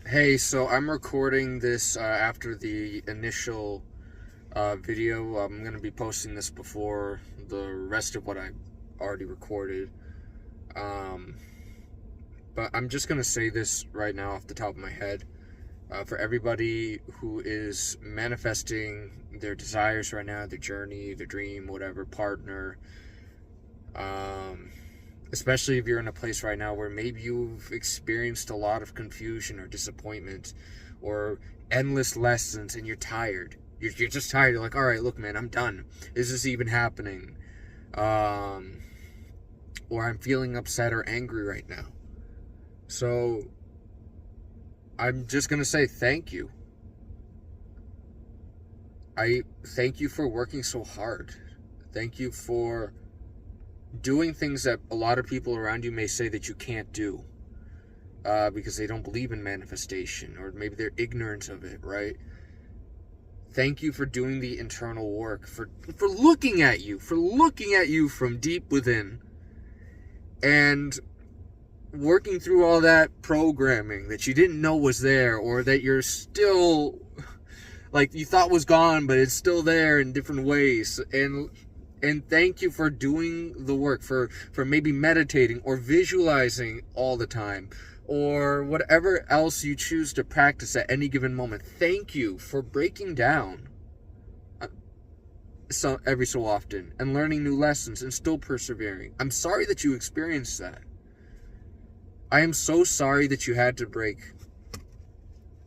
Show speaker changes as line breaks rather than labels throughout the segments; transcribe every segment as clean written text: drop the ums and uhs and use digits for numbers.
Hey, so I'm recording this after the initial video. I'm going to be posting this before the rest of what I already recorded. Um, but I'm just going to say this right now off the top of my head. For everybody who is manifesting their desires right now, their journey, their dream, whatever, partner, um, especially if you're in a place right now where maybe you've experienced a lot of confusion or disappointment or endless lessons and you're tired. You're just tired. You're like, all right, look, man, I'm done. Is this even happening? Um, or I'm feeling upset or angry right now. So I'm just going to say thank you. I thank you for working so hard. Thank you for doing things that a lot of people around you may say that you can't do. Because they don't believe in manifestation, or maybe they're ignorant of it, right? Thank you for doing the internal work, for looking at you, from deep within, and working through all that programming that you didn't know was there, or that you're still, like, you thought was gone, but it's still there in different ways. And thank you for doing the work, for maybe meditating or visualizing all the time, or whatever else you choose to practice at any given moment. Thank you for breaking down every so often and learning new lessons and still persevering. I'm sorry that you experienced that. I am so sorry that you had to break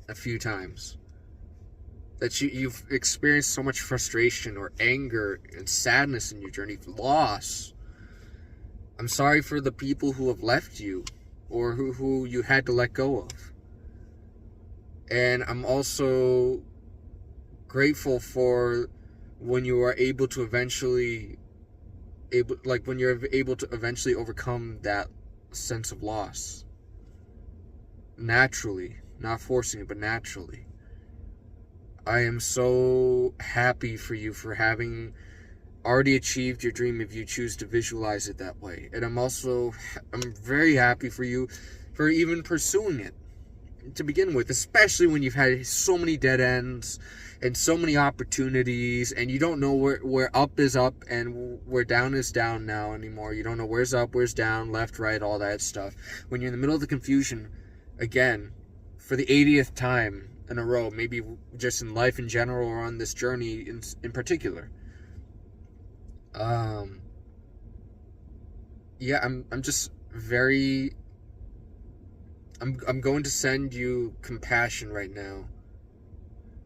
a few times. That you've experienced so much frustration or anger and sadness in your journey, loss. I'm sorry for the people who have left you or who you had to let go of. And I'm also grateful for when you are able to eventually overcome that sense of loss. Naturally, not forcing it, but naturally. I am so happy for you for having already achieved your dream if you choose to visualize it that way. And I'm very happy for you for even pursuing it to begin with, especially when you've had so many dead ends and so many opportunities, and you don't know where up is up and where down is down now anymore. You don't know where's up, where's down, left, right, all that stuff. When you're in the middle of the confusion, again, for the 80th time in a row, maybe just in life in general or on this journey in particular. Yeah, I'm just very I'm going to send you compassion right now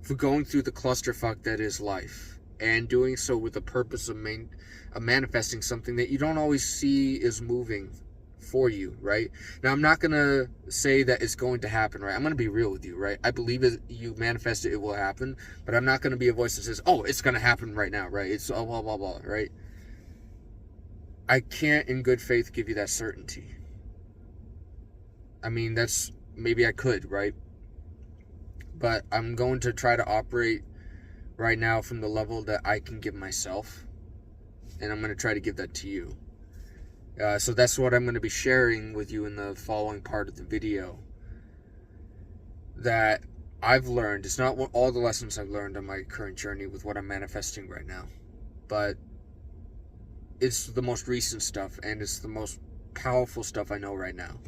for going through the clusterfuck that is life, and doing so with the purpose of manifesting something that you don't always see is moving for you, right? Now, I'm not going to say that it's going to happen, right? I'm going to be real with you, right? I believe that you manifest it, it will happen, but I'm not going to be a voice that says, oh, it's going to happen right now, right? It's blah, blah, blah, right? I can't in good faith give you that certainty. I mean, maybe I could, right? But I'm going to try to operate right now from the level that I can give myself, and I'm going to try to give that to you. So that's what I'm going to be sharing with you in the following part of the video that I've learned. It's not all the lessons I've learned on my current journey with what I'm manifesting right now, but it's the most recent stuff, and it's the most powerful stuff I know right now.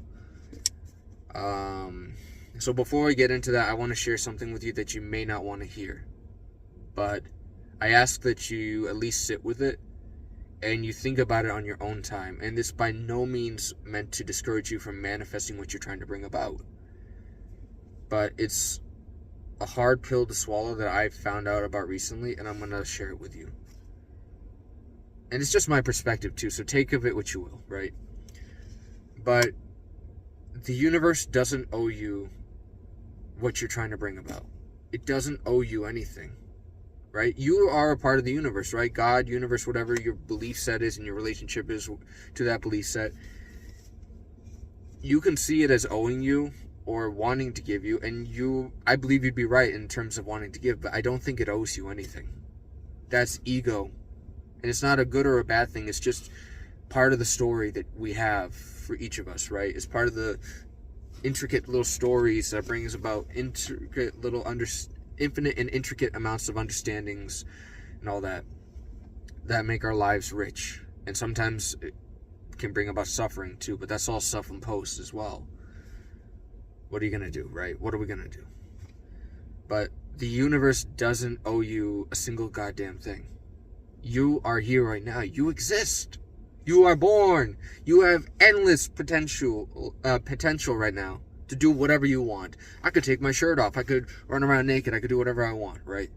So before we get into that, I want to share something with you that you may not want to hear, but I ask that you at least sit with it and you think about it on your own time. And this by no means meant to discourage you from manifesting what you're trying to bring about, but it's a hard pill to swallow that I found out about recently, and I'm going to share it with you. And it's just my perspective too, so take of it what you will, right? But the universe doesn't owe you what you're trying to bring about. It doesn't owe you anything, right? You are a part of the universe, right? God, universe, whatever your belief set is and your relationship is to that belief set. You can see it as owing you or wanting to give you, and I believe you'd be right in terms of wanting to give, but I don't think it owes you anything. That's ego. And it's not a good or a bad thing. It's just part of the story that we have for each of us, right? It's part of the intricate little stories that brings about intricate little infinite and intricate amounts of understandings and all that make our lives rich. And sometimes it can bring about suffering too, but that's all self-imposed as well. What are you gonna do, right? What are we gonna do? But the universe doesn't owe you a single goddamn thing. You are here right now. You exist. You are born. You have endless potential right now to do whatever you want. I could take my shirt off. I could run around naked. I could do whatever I want, right?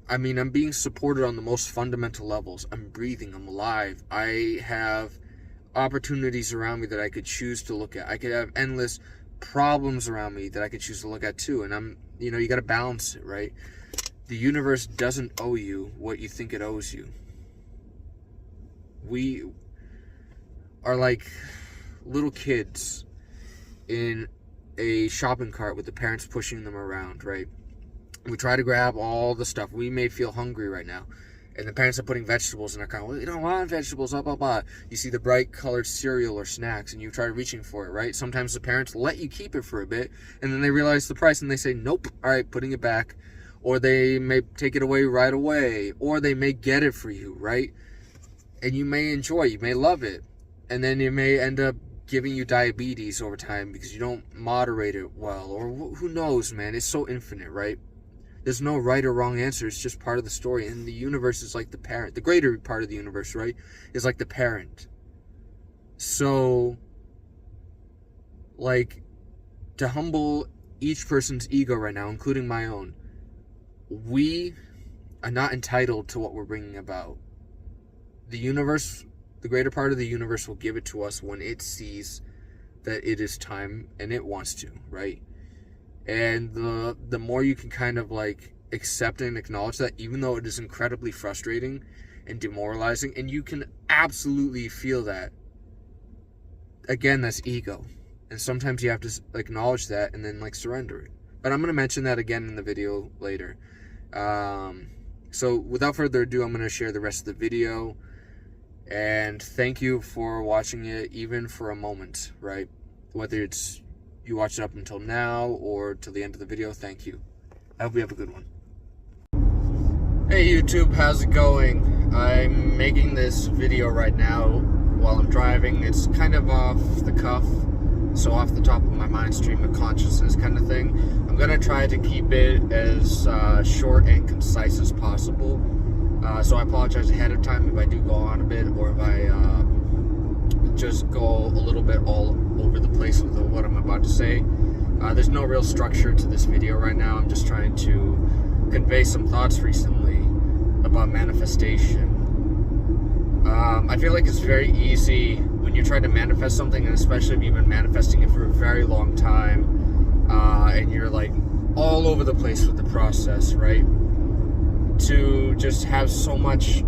I mean, I'm being supported on the most fundamental levels. I'm breathing. I'm alive. I have opportunities around me that I could choose to look at. I could have endless problems around me that I could choose to look at too. And you got to balance it, right? The universe doesn't owe you what you think it owes you. We are like little kids in a shopping cart with the parents pushing them around, right? We try to grab all the stuff. We may feel hungry right now, and the parents are putting vegetables in our cart. Well, you don't want vegetables, blah, blah, blah. You see the bright colored cereal or snacks, and you try reaching for it, right? Sometimes the parents let you keep it for a bit, and then they realize the price, and they say, nope, all right, putting it back. Or they may take it away right away, or they may get it for you, right? And you may enjoy it, you may love it, and then it may end up giving you diabetes over time because you don't moderate it well, or who knows, man. It's so infinite, right? There's no right or wrong answer. It's just part of the story. And the universe is like the parent. The greater part of the universe, right, is like the parent. So, like, to humble each person's ego right now, including my own, we are not entitled to what we're bringing about. The universe, the greater part of the universe will give it to us when it sees that it is time and it wants to, right? And the more you can kind of like accept and acknowledge that, even though it is incredibly frustrating and demoralizing, and you can absolutely feel that, again, that's ego. And sometimes you have to acknowledge that and then like surrender it. But I'm going to mention that again in the video later. So without further ado, I'm going to share the rest of the video. And thank you for watching it, even for a moment, right? Whether it's you watch it up until now or till the end of the video, thank you. I hope you have a good one. Hey YouTube, how's it going? I'm making this video right now while I'm driving. It's kind of off the cuff, so off the top of my mind, stream of consciousness kind of thing. I'm gonna try to keep it as short and concise as possible. So I apologize ahead of time if I do go on a bit, or if I just go a little bit all over the place with what I'm about to say. There's no real structure to this video right now. I'm just trying to convey some thoughts recently about manifestation. I feel like it's very easy when you're trying to manifest something, and especially if you've been manifesting it for a very long time, and you're like all over the place with the process, right? To just have so much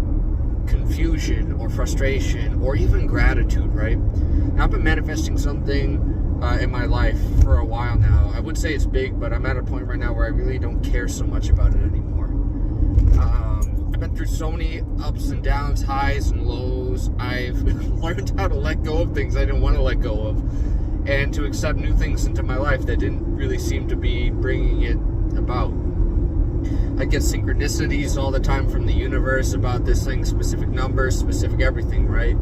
confusion or frustration or even gratitude, right? Now, I've been manifesting something in my life for a while now. I would say it's big, but I'm at a point right now where I really don't care so much about it anymore. I've been through so many ups and downs, highs and lows. I've learned how to let go of things I didn't want to let go of, and to accept new things into my life that didn't really seem to be bringing it about. I get synchronicities all the time from the universe about this thing, specific numbers, specific everything, right?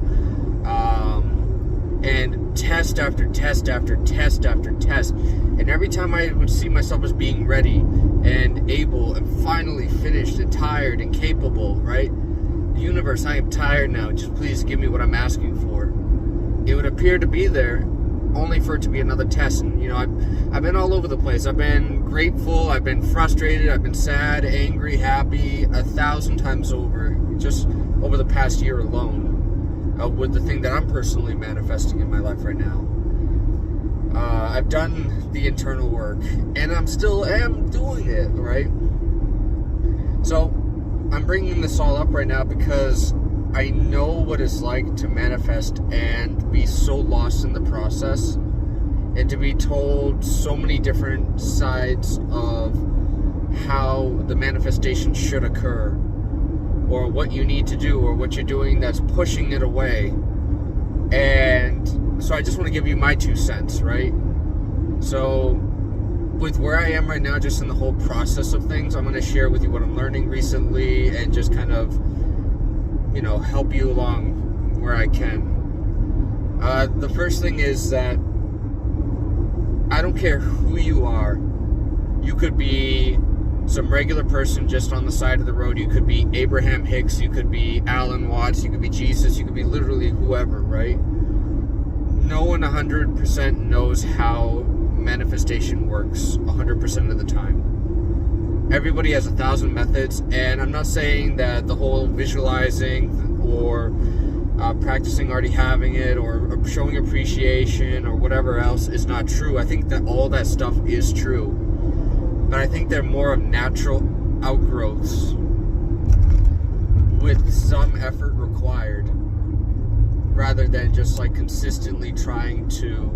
And test after test after test after test. And every time I would see myself as being ready and able and finally finished and tired and capable, right? The universe, I am tired now. Just please give me what I'm asking for. It would appear to be there, only for it to be another test. And I've been all over the place. I've been grateful, I've been frustrated, I've been sad, angry, happy, 1,000 times over, just over the past year alone, with the thing that I'm personally manifesting in my life right now. I've done the internal work, and I'm still doing it, right? So I'm bringing this all up right now because I know what it's like to manifest and be so lost in the process, and to be told so many different sides of how the manifestation should occur, or what you need to do, or what you're doing that's pushing it away. And So I just want to give you my 2 cents, right? So with where I am right now, just in the whole process of things, I'm going to share with you what I'm learning recently and just kind of, help you along where I can. The first thing is that I don't care who you are. You could be some regular person just on the side of the road. You could be Abraham Hicks. You could be Alan Watts. You could be Jesus. You could be literally whoever, right? No one 100% knows how manifestation works 100% of the time. Everybody has 1,000 methods, and I'm not saying that the whole visualizing or practicing already having it or showing appreciation or whatever else is not true. I think that all that stuff is true, but I think they're more of natural outgrowths with some effort required rather than just like consistently trying to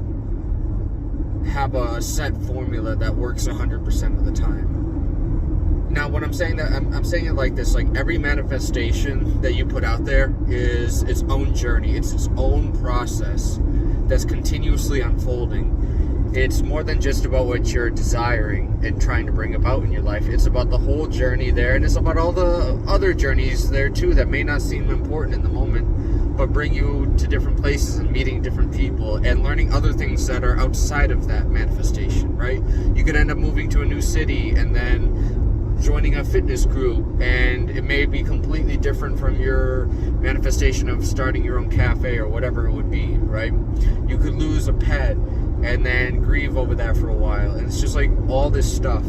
have a set formula that works 100% of the time. Now, when I'm saying that, I'm saying it like this: like every manifestation that you put out there is its own journey. It's its own process that's continuously unfolding. It's more than just about what you're desiring and trying to bring about in your life. It's about the whole journey there, and it's about all the other journeys there too that may not seem important in the moment, but bring you to different places and meeting different people and learning other things that are outside of that manifestation, right? You could end up moving to a new city and then joining a fitness group, and it may be completely different from your manifestation of starting your own cafe or whatever it would be, right? You could lose a pet and then grieve over that for a while, and it's just like all this stuff.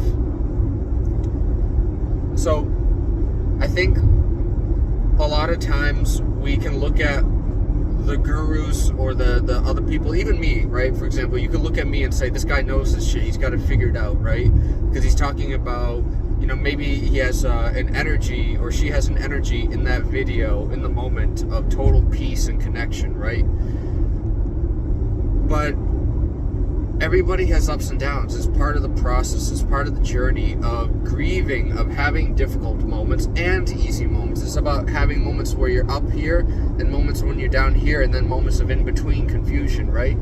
So I think a lot of times we can look at the gurus or the other people, even me, right? For example, you could look at me and say, this guy knows this shit, he's got it figured out, right? Because he's talking about, maybe he has an energy, or she has an energy in that video in the moment of total peace and connection, right? But everybody has ups and downs. It's part of the process. It's part of the journey of grieving, of having difficult moments and easy moments. It's about having moments where you're up here and moments when you're down here, and then moments of in-between confusion, right?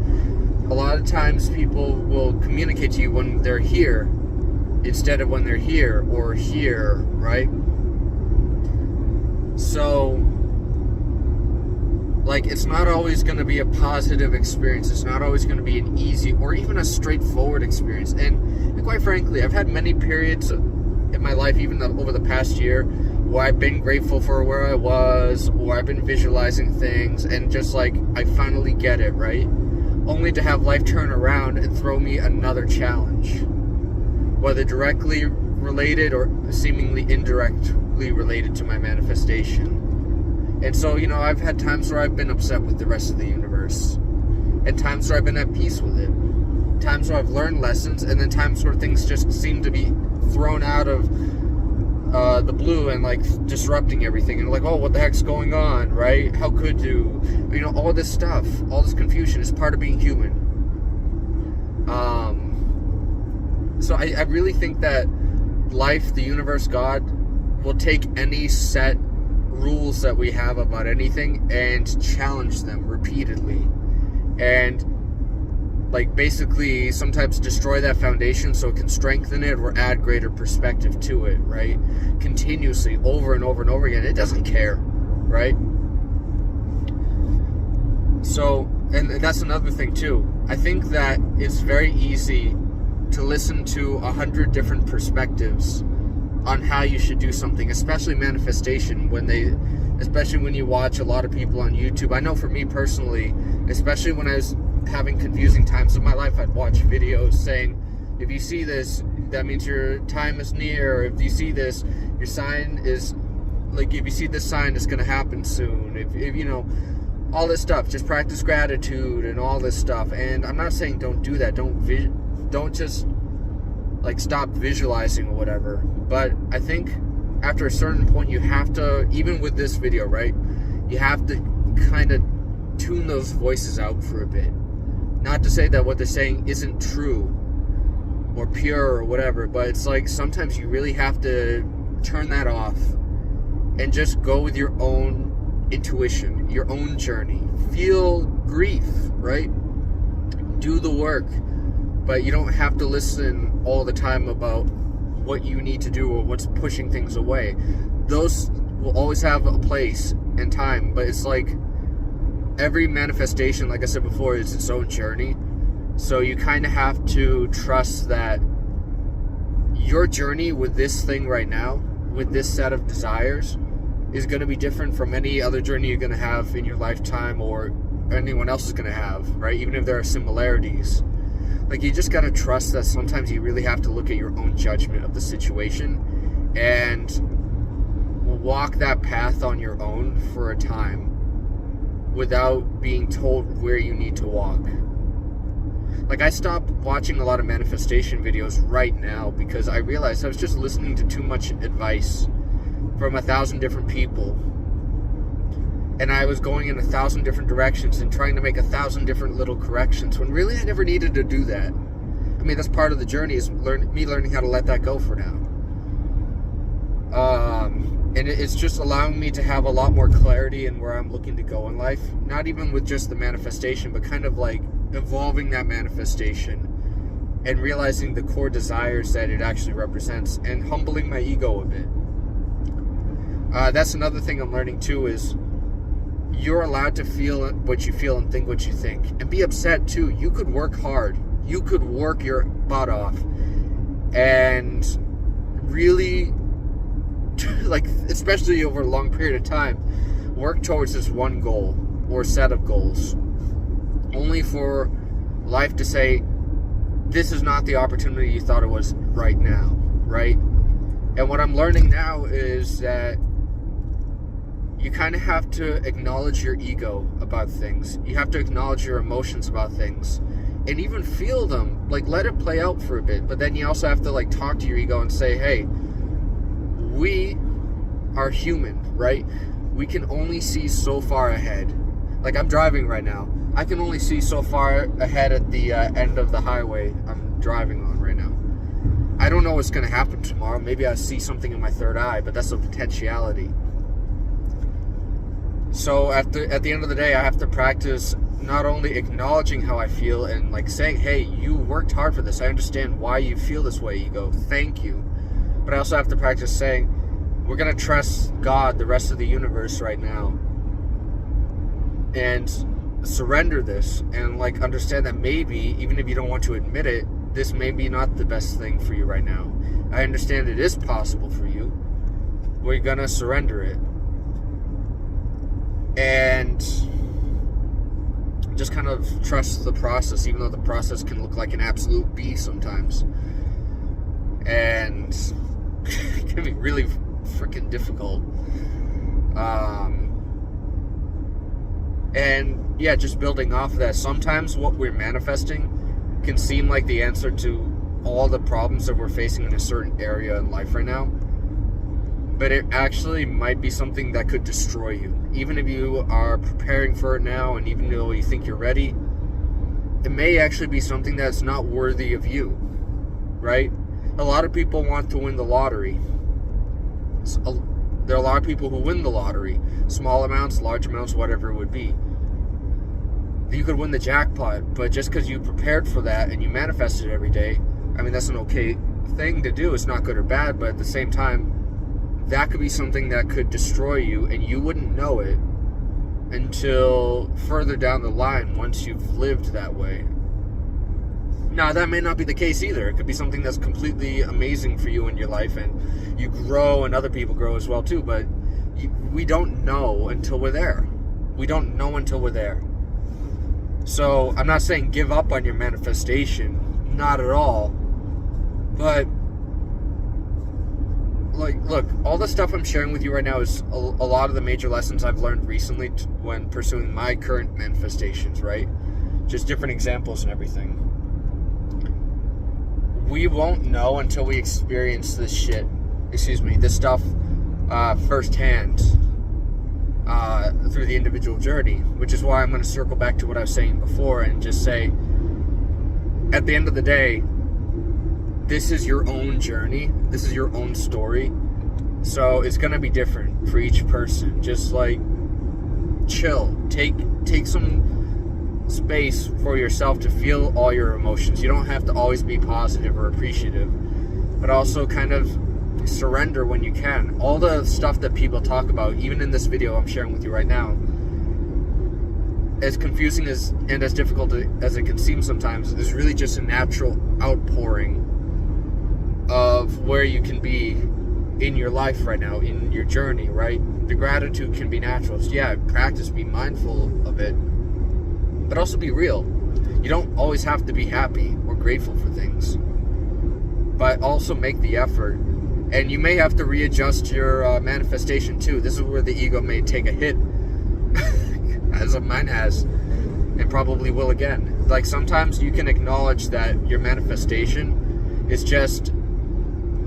A lot of times people will communicate to you when they're here instead of when they're here or here, right? So, like, it's not always going to be a positive experience. It's not always going to be an easy or even a straightforward experience. And quite frankly, I've had many periods in my life, even over the past year, where I've been grateful for where I was, or I've been visualizing things, and just like, I finally get it, right? Only to have life turn around and throw me another challenge, whether directly related or seemingly indirectly related to my manifestation. And so, I've had times where I've been upset with the rest of the universe, and times where I've been at peace with it, times where I've learned lessons, and then times where things just seem to be thrown out of the blue and like disrupting everything, and like, oh, what the heck's going on, right? How could you? All this stuff, all this confusion is part of being human. So I really think that life, the universe, God, will take any set rules that we have about anything and challenge them repeatedly, and like basically sometimes destroy that foundation so it can strengthen it or add greater perspective to it, right? Continuously, over and over and over again. It doesn't care, right? So, and that's another thing too. I think that it's very easy to listen to 100 different perspectives on how you should do something, especially manifestation, especially when you watch a lot of people on YouTube. I know for me personally, especially when I was having confusing times in my life, I'd watch videos saying, if you see this, that means your time is near. If you see this, your sign is, like, if you see this sign, it's going to happen soon. If all this stuff, just practice gratitude and all this stuff. And I'm not saying don't do that. Don't just like stop visualizing or whatever. But I think after a certain point, you have to, even with this video, right, you have to kind of tune those voices out for a bit. Not to say that what they're saying isn't true or pure or whatever, but it's like sometimes you really have to turn that off and just go with your own intuition, your own journey. Feel grief, right? Do the work, but you don't have to listen all the time about what you need to do or what's pushing things away. Those will always have a place and time, but it's like every manifestation, like I said before, is its own journey. So you kind of have to trust that your journey with this thing right now, with this set of desires, is going to be different from any other journey you're going to have in your lifetime or anyone else is going to have, right? Even if there are similarities. Like, you just got to trust that sometimes you really have to look at your own judgment of the situation and walk that path on your own for a time without being told where you need to walk. Like, I stopped watching a lot of manifestation videos right now because I realized I was just listening to too much advice from 1,000 different people, and I was going in 1,000 different directions and trying to make 1,000 different little corrections when really I never needed to do that. I mean, that's part of the journey, is me learning how to let that go for now. And it's just allowing me to have a lot more clarity in where I'm looking to go in life. Not even with just the manifestation, but kind of like evolving that manifestation and realizing the core desires that it actually represents and humbling my ego a bit. That's another thing I'm learning too, is you're allowed to feel what you feel and think what you think. And be upset too. You could work hard. You could work your butt off and really, like, especially over a long period of time, work towards this one goal or set of goals, only for life to say, this is not the opportunity you thought it was right now, right? And what I'm learning now is that you kind of have to acknowledge your ego about things. You have to acknowledge your emotions about things and even feel them. Like, let it play out for a bit. But then you also have to, like, talk to your ego and say, hey, we are human, right? We can only see so far ahead. Like, I'm driving right now. I can only see so far ahead at the end of the highway I'm driving on right now. I don't know what's going to happen tomorrow. Maybe I see something in my third eye, but that's a potentiality. So at the end of the day, I have to practice not only acknowledging how I feel and, like, saying, hey, you worked hard for this. I understand why you feel this way, ego. Thank you. But I also have to practice saying, we're going to trust God, the rest of the universe right now, and surrender this and, like, understand that maybe, even if you don't want to admit it, this may be not the best thing for you right now. I understand it is possible for you. We're going to surrender it. And just kind of trust the process, even though the process can look like an absolute beast sometimes. And it can be really freaking difficult. And yeah, just building off of that, sometimes what we're manifesting can seem like the answer to all the problems that we're facing in a certain area in life right now. But it actually might be something that could destroy you. Even if you are preparing for it now, and even though you think you're ready, it may actually be something that's not worthy of you, right? A lot of people want to win the lottery. There are a lot of people who win the lottery. Small amounts, large amounts, whatever it would be. You could win the jackpot, but just because you prepared for that and you manifested it every day, I mean, that's an okay thing to do. It's not good or bad, but at the same time, that could be something that could destroy you, and you wouldn't know it until further down the line once you've lived that way. Now, that may not be the case either. It could be something that's completely amazing for you in your life, and you grow and other people grow as well too, but we don't know until we're there. We don't know until we're there. So I'm not saying give up on your manifestation, not at all, but like, look, all the stuff I'm sharing with you right now is a lot of the major lessons I've learned recently when pursuing my current manifestations, right? Just different examples and everything. We won't know until we experience this stuff firsthand through the individual journey, which is why I'm going to circle back to what I was saying before and just say, at the end of the day, this is your own journey. This is your own story. So it's going to be different for each person. Just, like, chill. Take some space for yourself to feel all your emotions. You don't have to always be positive or appreciative, but also kind of surrender when you can. All the stuff that people talk about, even in this video I'm sharing with you right now, as confusing as and as difficult as it can seem sometimes, is really just a natural outpouring of where you can be in your life right now, in your journey, right? The gratitude can be natural. So yeah, practice, be mindful of it, but also be real. You don't always have to be happy or grateful for things, but also make the effort. And you may have to readjust your manifestation too. This is where the ego may take a hit, as mine has, and probably will again. Like, sometimes you can acknowledge that your manifestation is just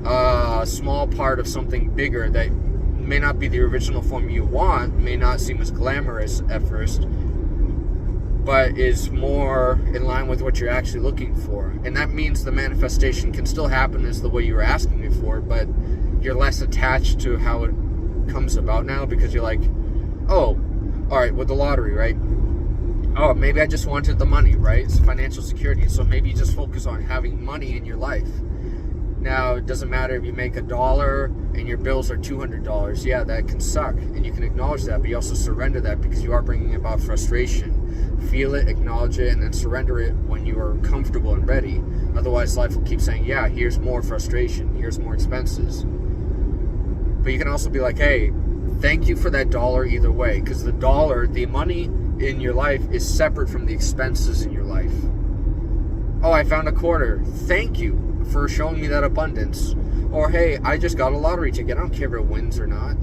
a small part of something bigger that may not be the original form you want, may not seem as glamorous at first, but is more in line with what you're actually looking for. And that means the manifestation can still happen as the way you were asking it for, but you're less attached to how it comes about now, because you're like, oh, all right, with the lottery, right? Oh, maybe I just wanted the money, right? It's financial security. So maybe you just focus on having money in your life. Now, it doesn't matter if you make $1 and your bills are $200. Yeah, that can suck, and you can acknowledge that, but you also surrender that, because you are bringing about frustration. Feel it, acknowledge it, and then surrender it when you are comfortable and ready. Otherwise, life will keep saying, yeah, here's more frustration, here's more expenses. But you can also be like, hey, thank you for that dollar either way, because the dollar, the money in your life, is separate from the expenses in your life. Oh, I found a quarter. Thank you for showing me that abundance. Or, hey, I just got a lottery ticket. I don't care if it wins or not.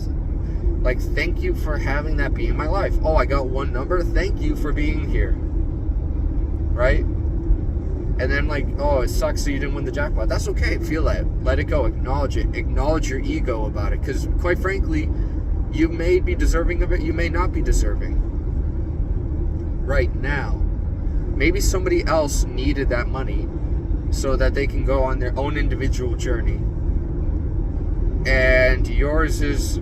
Like, thank you for having that be in my life. Oh, I got one number. Thank you for being here. Right? And then, like, oh, it sucks that you didn't win the jackpot. That's okay. Feel that. Let it go. Acknowledge it. Acknowledge your ego about it. Because, quite frankly, you may be deserving of it. You may not be deserving. Right now. Maybe somebody else needed that money so that they can go on their own individual journey. And yours is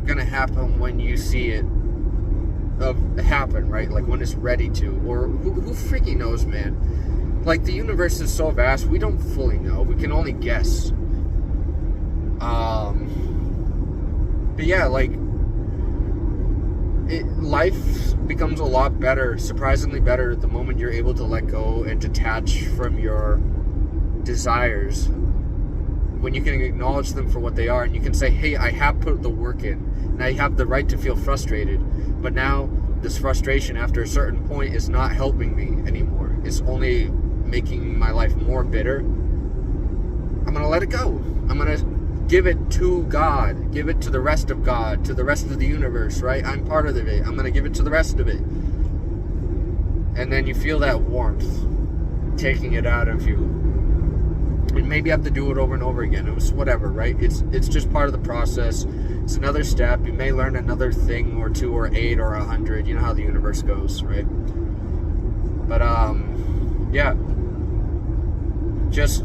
gonna happen when you see it happen, right? Like when it's ready to. Or who freaking knows, man? Like, the universe is so vast, we don't fully know. We can only guess. But yeah, like, life becomes a lot better, surprisingly better, the moment you're able to let go and detach from your desires. When you can acknowledge them for what they are, and you can say, hey, I have put the work in, and I have the right to feel frustrated, but now this frustration after a certain point is not helping me anymore. It's only making my life more bitter. I'm going to let it go. I'm going to give it to God, give it to the rest of God, to the rest of the universe, right? I'm part of it. I'm going to give it to the rest of it. And then you feel that warmth taking it out of you. And maybe you have to do it over and over again. It was whatever, right? It's just part of the process. It's another step. You may learn another thing or two or 8 or 100. You know how the universe goes, right? But, yeah. Just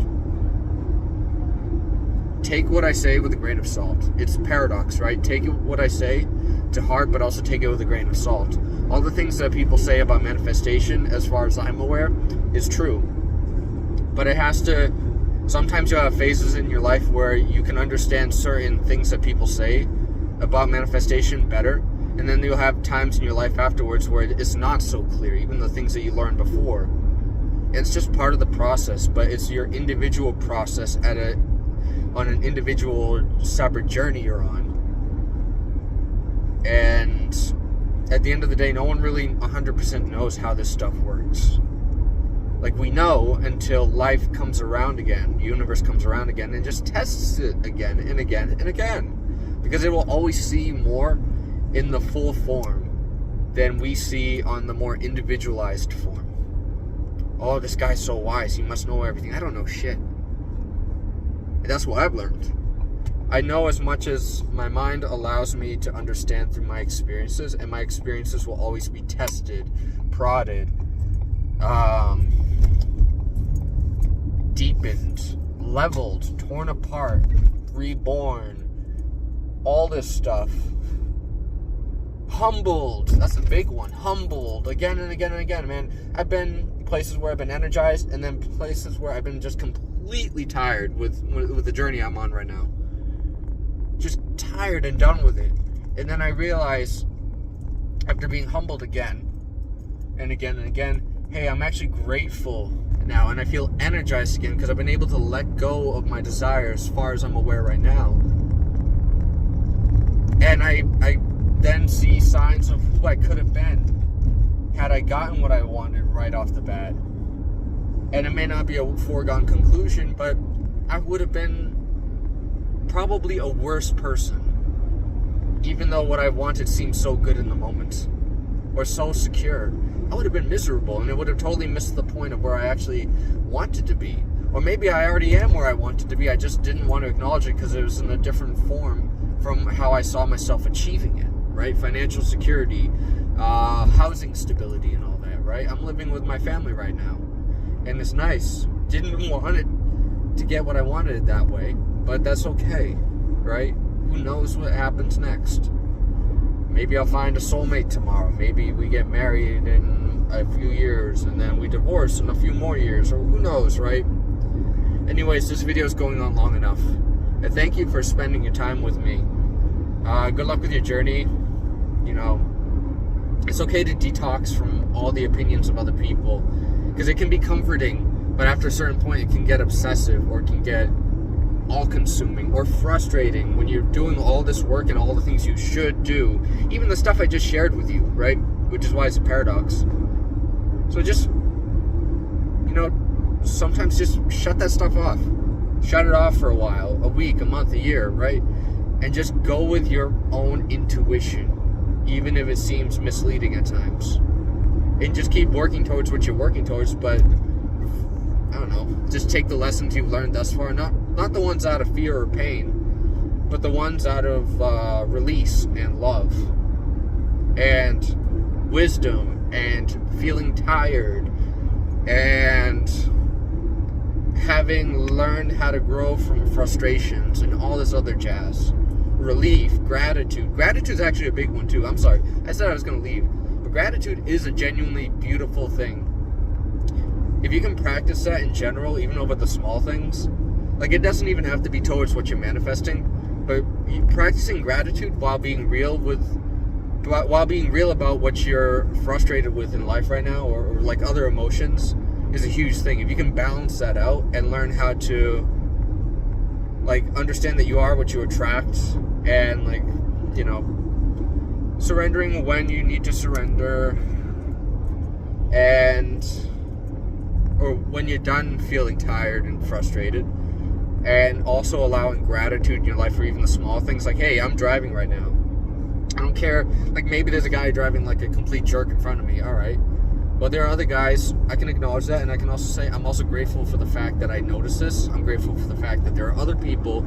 take what I say with a grain of salt. It's a paradox, right? Take what I say to heart, but also take it with a grain of salt. All the things that people say about manifestation, as far as I'm aware, is true. But it has to... Sometimes you'll have phases in your life where you can understand certain things that people say about manifestation better. And then you'll have times in your life afterwards where it's not so clear, even the things that you learned before. It's just part of the process, but it's your individual process on an individual separate journey you're on. And at the end of the day, no one really 100% knows how this stuff works. Like, we know until life comes around again, the universe comes around again, and just tests it again and again and again. Because it will always see more in the full form than we see on the more individualized form. Oh, this guy's so wise, he must know everything. I don't know shit. That's what I've learned. I know as much as my mind allows me to understand through my experiences, and my experiences will always be tested, prodded, deepened, leveled, torn apart, reborn, all this stuff. humbled. That's a big one. Humbled again and again and again, man. I've been places where I've been energized, and then places where I've been just completely tired with the journey I'm on right now. Just tired and done with it. And then I realize, after being humbled again and again and again, hey, I'm actually grateful now, and I feel energized again because I've been able to let go of my desires as far as I'm aware right now. And I then see signs of who I could have been had I gotten what I wanted right off the bat. And it may not be a foregone conclusion, but I would have been probably a worse person, even though what I wanted seemed so good in the moment, or so secure. I would have been miserable, and it would have totally missed the point of where I actually wanted to be. Or maybe I already am where I wanted to be, I just didn't want to acknowledge it because it was in a different form from how I saw myself achieving it, right? Financial security, housing stability and all that, right? I'm living with my family right now, and it's nice. Didn't want it to get what I wanted it that way, but that's okay, right? Who knows what happens next? Maybe I'll find a soulmate tomorrow. Maybe we get married in a few years, and then we divorce in a few more years, or who knows, right? Anyways, this video is going on long enough. And thank you for spending your time with me. Good luck with your journey. You know, it's okay to detox from all the opinions of other people, because it can be comforting, but after a certain point it can get obsessive, or it can get all-consuming or frustrating when you're doing all this work and all the things you should do, even the stuff I just shared with you, right? Which is why it's a paradox. So just, you know, sometimes just shut that stuff off. Shut it off for a while, a week, a month, a year, right? And just go with your own intuition, even if it seems misleading at times. And just keep working towards what you're working towards, but I don't know, just take the lessons you've learned thus far, not the ones out of fear or pain, but the ones out of release and love and wisdom and feeling tired and having learned how to grow from frustrations and all this other jazz. Relief, gratitude. Gratitude is actually a big one too. I'm sorry, I said I was going to leave, but gratitude is a genuinely beautiful thing. If you can practice that in general, even over the small things, like it doesn't even have to be towards what you're manifesting, but practicing gratitude while being real about what you're frustrated with in life right now, or like other emotions, is a huge thing. If you can balance that out and learn how to like understand that you are what you attract, and like, you know, surrendering when you need to surrender, and or when you're done feeling tired and frustrated, and also allowing gratitude in your life for even the small things, like, hey, I'm driving right now. I don't care, like maybe there's a guy driving like a complete jerk in front of me, all right. But there are other guys, I can acknowledge that, and I can also say I'm also grateful for the fact that I noticed this. I'm grateful for the fact that there are other people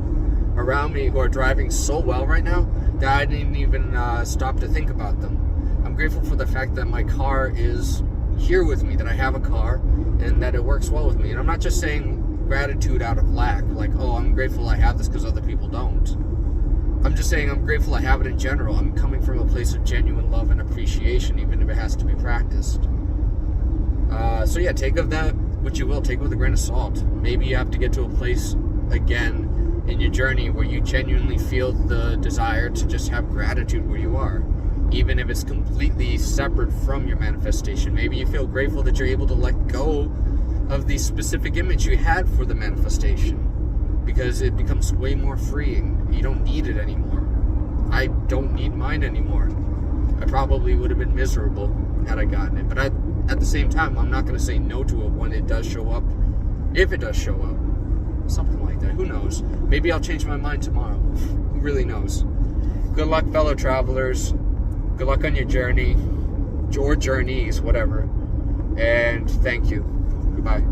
around me who are driving so well right now that I didn't even stop to think about them. I'm grateful for the fact that my car is here with me, that I have a car, and that it works well with me. And I'm not just saying gratitude out of lack, like, oh, I'm grateful I have this because other people don't. I'm just saying I'm grateful I have it in general. I'm coming from a place of genuine love and appreciation, even if it has to be practiced. So yeah, take of that what you will. Take it with a grain of salt. Maybe you have to get to a place again in your journey where you genuinely feel the desire to just have gratitude where you are, even if it's completely separate from your manifestation. Maybe you feel grateful that you're able to let go of the specific image you had for the manifestation, because it becomes way more freeing. You don't need it anymore. I don't need mine anymore. I probably would have been miserable had I gotten it, but at the same time, I'm not going to say no to it when it does show up, if it does show up, something like that. Who knows? Maybe I'll change my mind tomorrow. Who really knows? Good luck, fellow travelers. Good luck on your journey, or journeys, whatever. And thank you. Goodbye.